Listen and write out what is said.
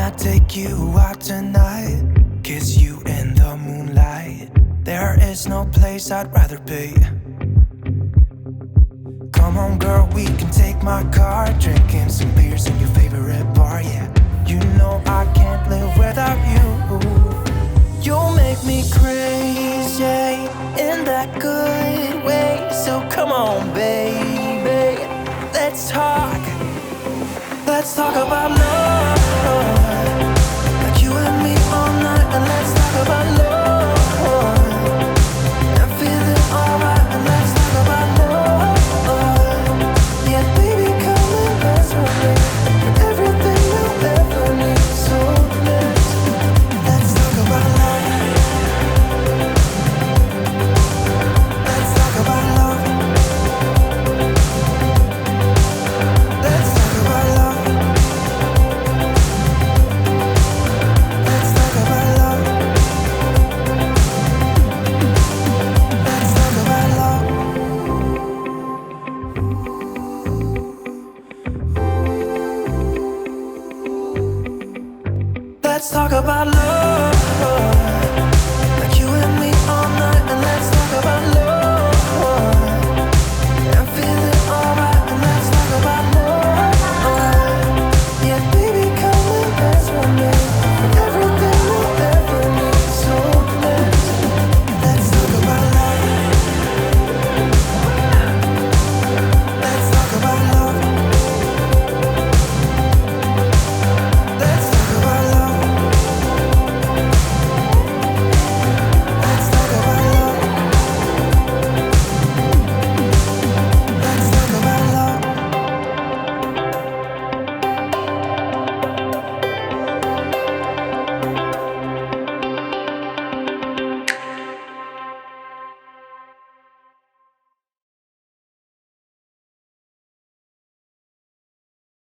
I take you out tonight? Kiss you in the moonlight. There is no place I'd rather be. Come on girl, we can take my car, drinking some beers in your favorite bar, yeah. You know I can't live without you. You make me crazy in that good way. So come on baby, let's talk about love. Like you and me all night, and let's talk about love. I'm feeling alright, and let's talk about love. Yeah baby, come and dance with me. Everything you'll ever need, so let's talk about love. Let's talk about love. Let's talk about love. Let's talk about love. Let's talk about love. Let's talk about love.